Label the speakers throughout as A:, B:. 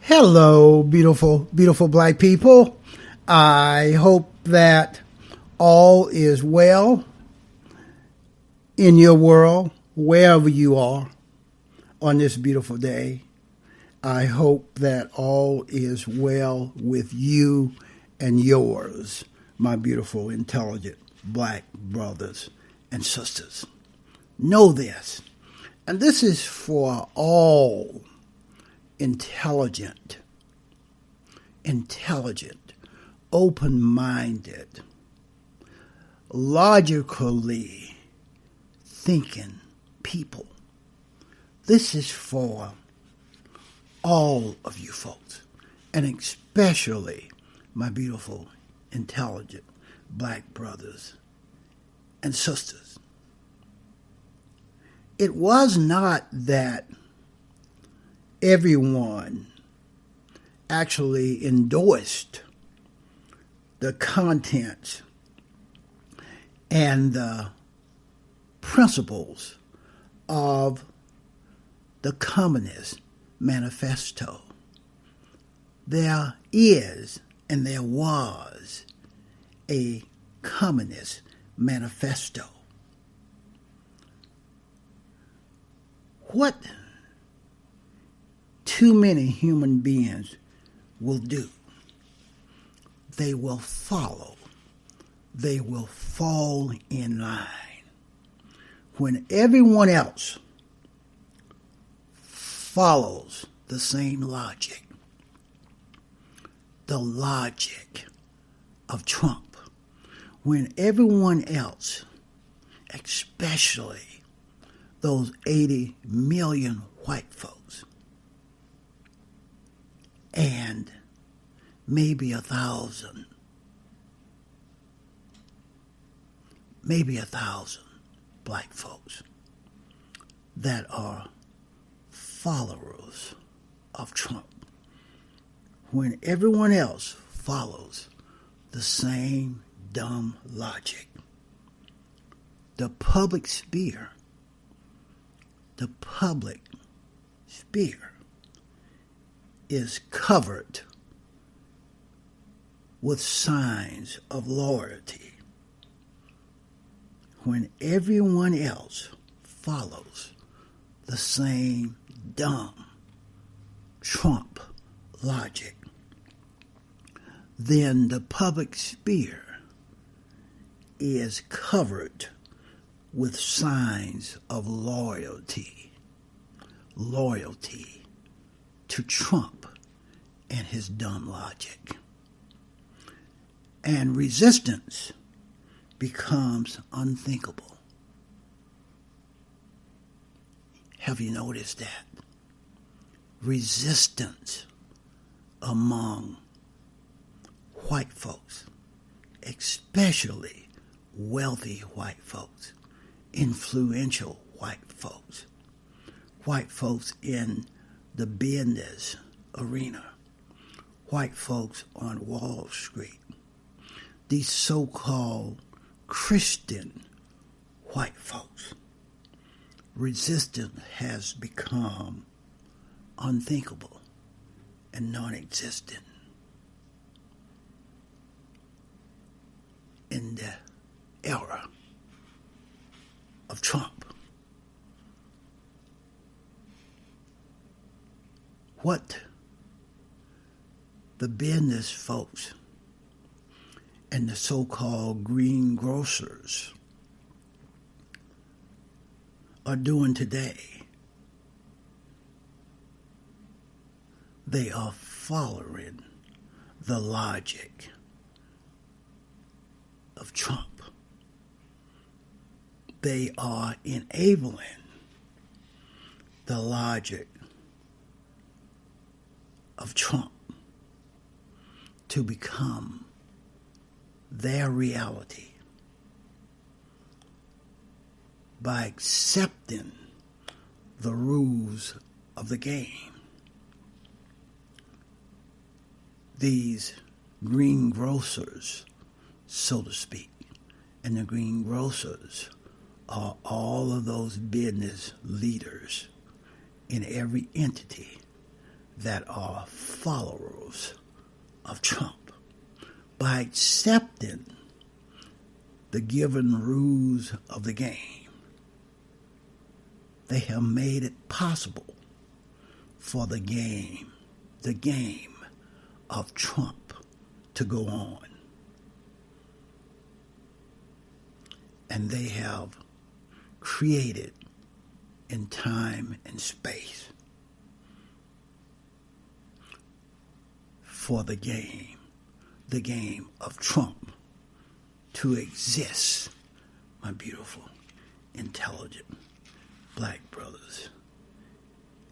A: Hello, beautiful, beautiful black people. I hope that all is well in your world, wherever you are on this beautiful day. I hope that all is well with you and yours, my beautiful, intelligent black brothers and sisters. Know this, and this is for all intelligent, open-minded, logically thinking people. This is for all of you folks, and especially my beautiful, intelligent black brothers and sisters. It was not that everyone actually endorsed the contents and the principles of the Communist Manifesto. There is and there was a Communist Manifesto. What too many human beings will do, they will follow. They will fall in line. When everyone else follows the same logic, the logic of Trump, when everyone else, especially those 80 million white folks, and maybe 1,000 black folks that are followers of Trump, when everyone else follows the same dumb logic, the public sphere is covered with signs of loyalty. When everyone else follows the same dumb Trump logic, then the public sphere is covered with signs of loyalty to Trump and his dumb logic. And resistance becomes unthinkable. Have you noticed that? Resistance among white folks, especially wealthy white folks, influential white folks in the business arena, white folks on Wall Street, these so-called Christian white folks. Resistance has become unthinkable and non-existent in the era of Trump. What the business folks and the so-called greengrocers are doing today, they are following the logic of Trump. They are enabling the logic of Trump to become their reality by accepting the rules of the game. These greengrocers, so to speak, and the greengrocers are all of those business leaders in every entity that are followers of Trump. By accepting the given rules of the game, they have made it possible for the game of Trump to go on. And they have created in time and space for the game of Trump to exist, my beautiful, intelligent black brothers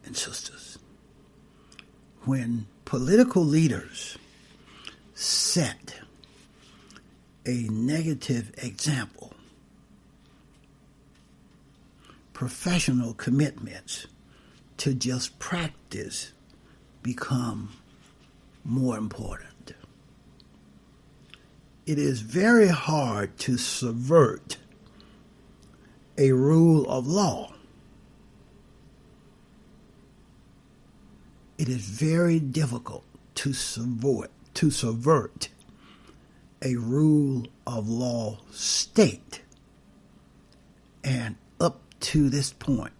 A: and sisters. When political leaders set a negative example, professional commitments to just practice become more important. It is very hard to subvert a rule of law. It is very difficult to subvert a rule of law state. And up to this point,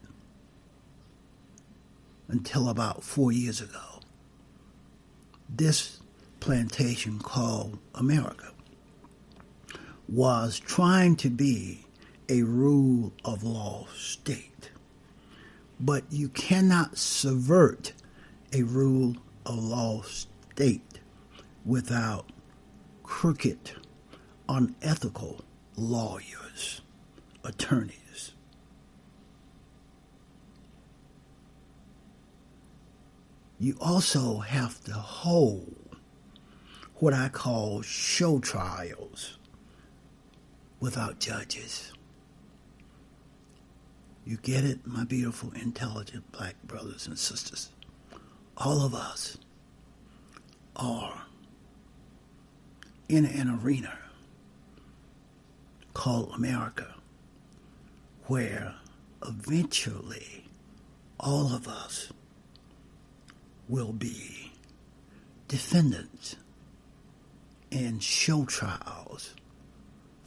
A: until about 4 years ago, this plantation called America was trying to be a rule of law state. But you cannot subvert a rule of law state without crooked, unethical lawyers, attorneys. You also have to hold what I call show trials without judges. You get it, my beautiful, intelligent black brothers and sisters? All of us are in an arena called America, where eventually all of us will be defendants in show trials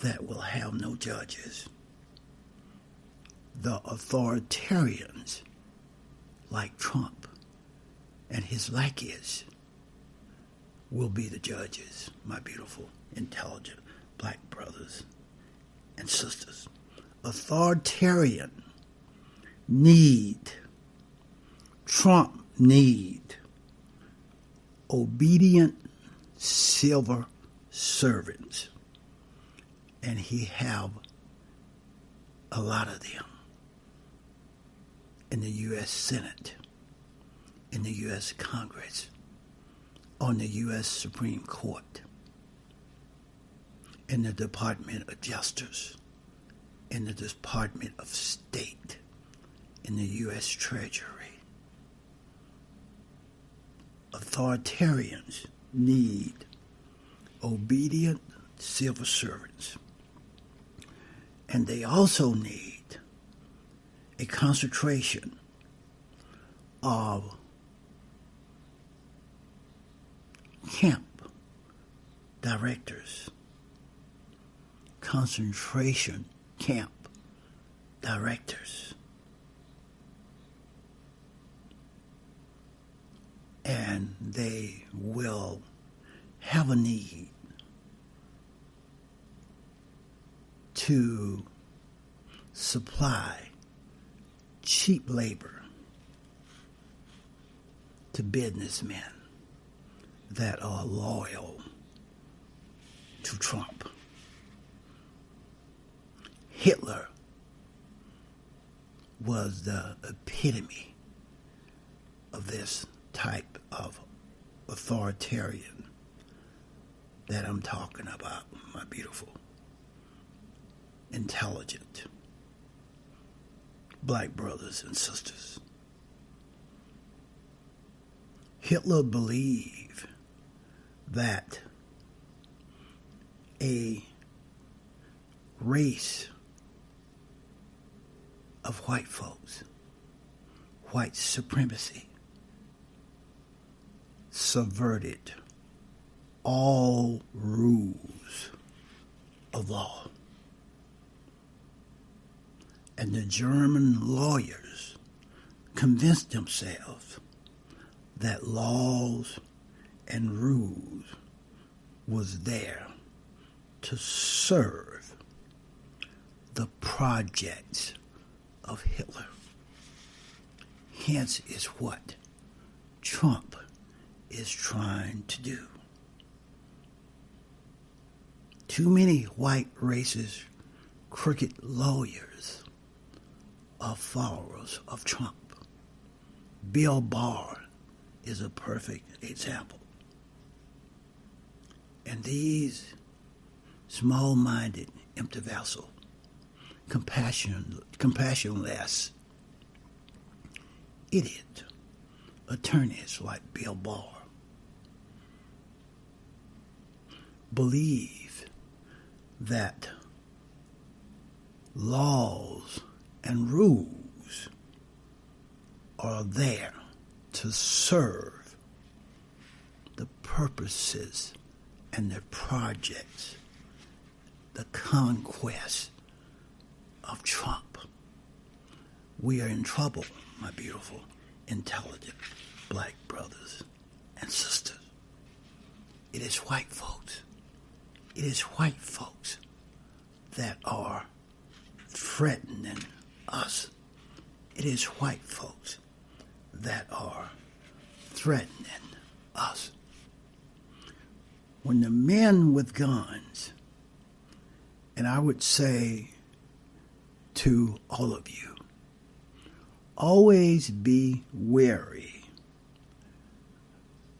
A: that will have no judges. The authoritarians like Trump and his lackeys will be the judges, my beautiful, intelligent black brothers and sisters. Authoritarian Trump need obedient civil servants, and he have a lot of them in the U.S. Senate, in the U.S. Congress, on the U.S. Supreme Court, in the Department of Justice, in the Department of State, in the U.S. Treasury. Authoritarians need obedient civil servants. And they also need a concentration of camp directors, concentration camp directors. And they will have a need to supply cheap labor to businessmen that are loyal to Trump. Hitler was the epitome of this type of authoritarian that I'm talking about, my beautiful, intelligent black brothers and sisters. Hitler believed that a race of white folks, white supremacy, subverted all rules of law. And the German lawyers convinced themselves that laws and rules was there to serve the projects of Hitler. Hence is what Trump is trying to do. Too many white racist, crooked lawyers are followers of Trump. Bill Barr is a perfect example. And these small-minded, empty vessel, compassionless idiot attorneys like Bill Barr believe that laws and rules are there to serve the purposes and the projects, the conquest of Trump. We are in trouble, my beautiful, intelligent black brothers and sisters. It is white folks. It is white folks that are threatening us. It is white folks that are threatening us. When the men with guns, and I would say to all of you, always be wary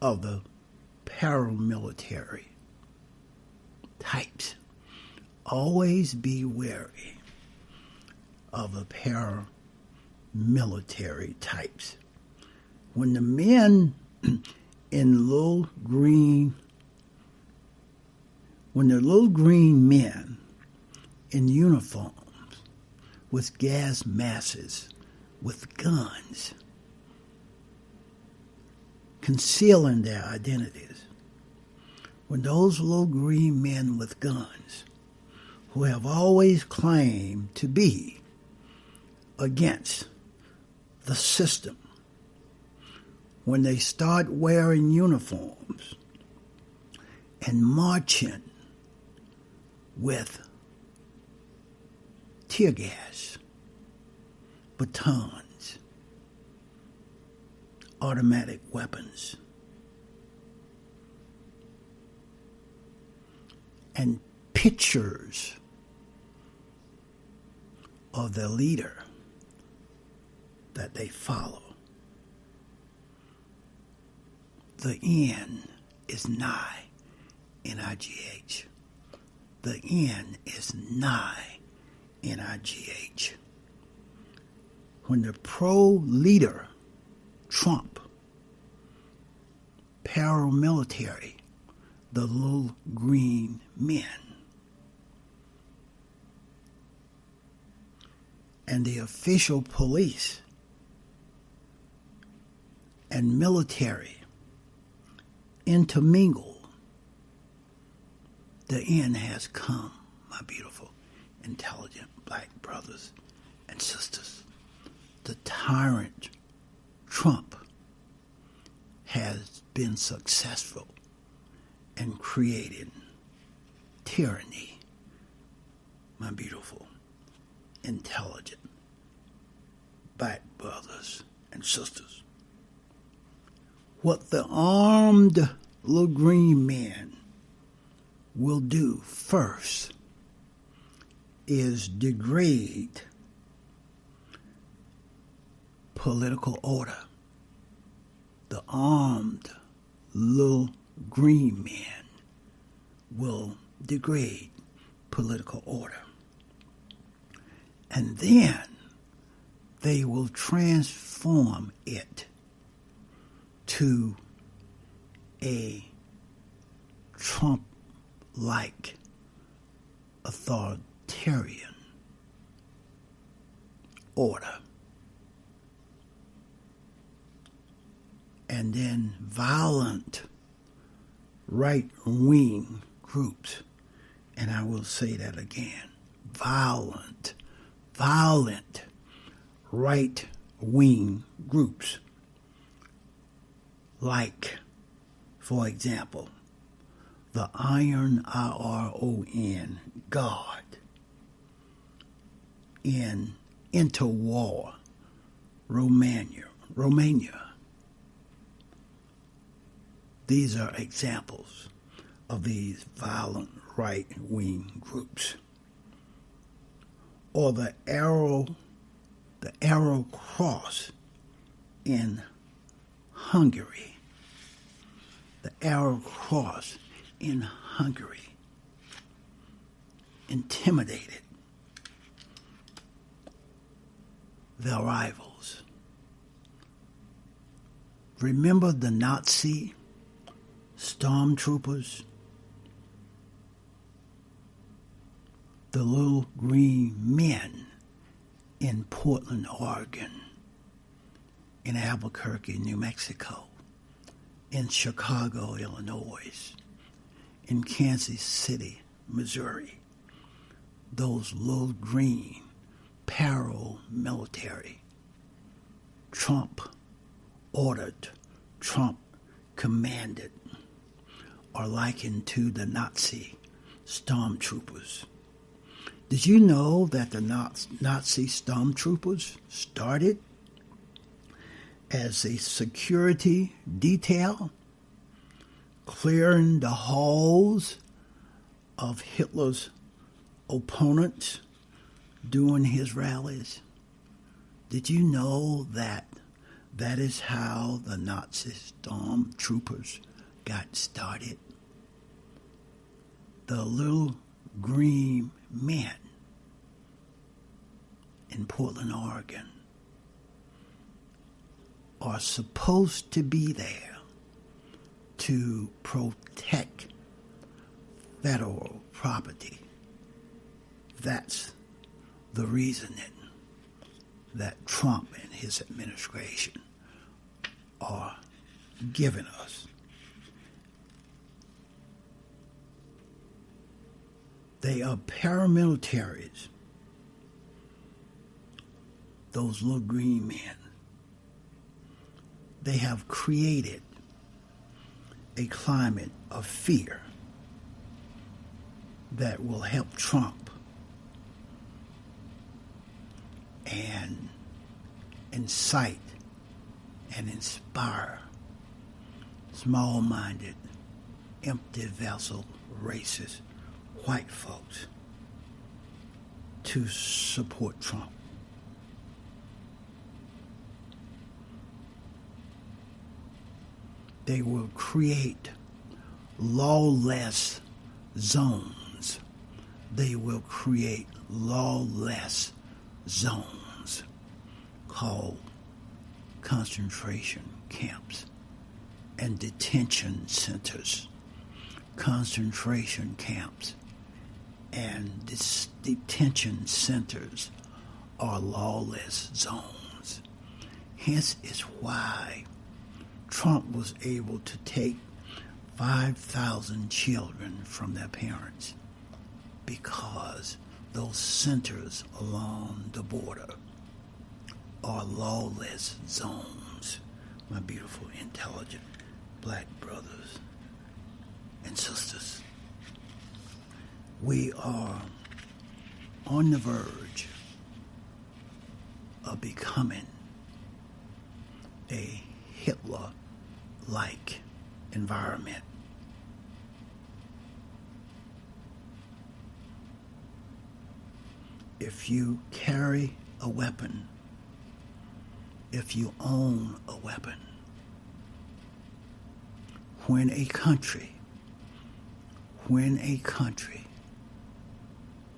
A: of the paramilitary types. Always be wary of the paramilitary types. When the men in little green men in uniforms with gas masks, with guns, concealing their identities, when those little green men with guns, who have always claimed to be against the system, when they start wearing uniforms and marching with tear gas, batons, automatic weapons, and pictures of the leader that they follow. The end is nigh, N-I-G-H. The end is nigh, N-I-G-H. When the pro-leader, Trump, paramilitary, the little green men, and the official police and military intermingle, the end has come, my beautiful, intelligent black brothers and sisters. The tyrant Trump has been successful in creating tyranny, my beautiful, intelligent black brothers and sisters. What the armed little green men will do first is degrade political order. The armed little green men will degrade political order. And then they will transform it to a Trump-like authoritarian order. and then violent right-wing groups. And I will say that again. Violent right-wing groups. Like, for example, the Iron, I-R-O-N, God, in interwar Romania. These are examples of these violent right-wing groups. Or the arrow cross in Hungary. The arrow cross in Hungary intimidated their rivals. Remember the Nazi stormtroopers? The little green men in Portland, Oregon, in Albuquerque, New Mexico, in Chicago, Illinois, in Kansas City, Missouri. Those little green paramilitary. Trump ordered, Trump commanded, are likened to the Nazi stormtroopers. Did you know that the Nazi stormtroopers started as a security detail, clearing the halls of Hitler's opponents during his rallies? Did you know that that is how the Nazi stormtroopers got started? The little green men in Portland, Oregon are supposed to be there to protect federal property. That's the reasoning that Trump and his administration are giving us. They are paramilitaries, those little green men. They have created a climate of fear that will help Trump and incite and inspire small-minded, empty vessel, racist white folks to support Trump. They will create lawless zones. They will create lawless zones called concentration camps and detention centers. Concentration camps and detention centers are lawless zones. Hence is why Trump was able to take 5,000 children from their parents, because those centers along the border are lawless zones. My beautiful, intelligent black brothers and sisters, we are on the verge of becoming a Hitler-like environment. If you carry a weapon, if you own a weapon, when a country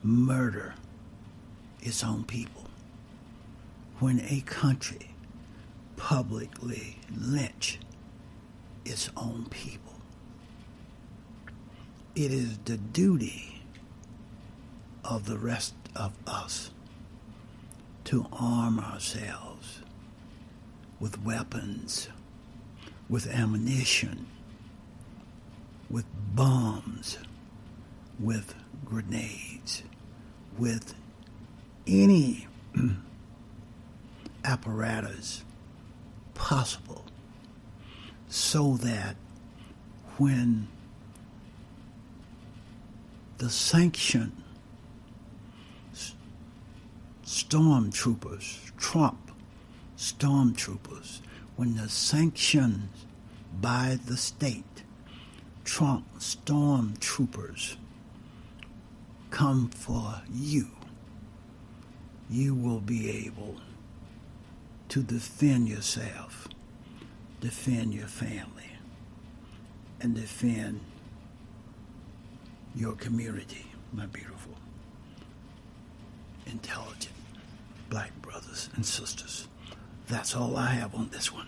A: murder its own people, when a country publicly lynch its own people, it is the duty of the rest of us to arm ourselves with weapons with ammunition, with bombs, with grenades, with any apparatus possible, so that when the sanctioned stormtroopers, Trump stormtroopers, when the sanctions by the state, Trump stormtroopers come for you, you will be able to defend yourself, defend your family, and defend your community, my beautiful, intelligent black brothers and sisters. That's all I have on this one.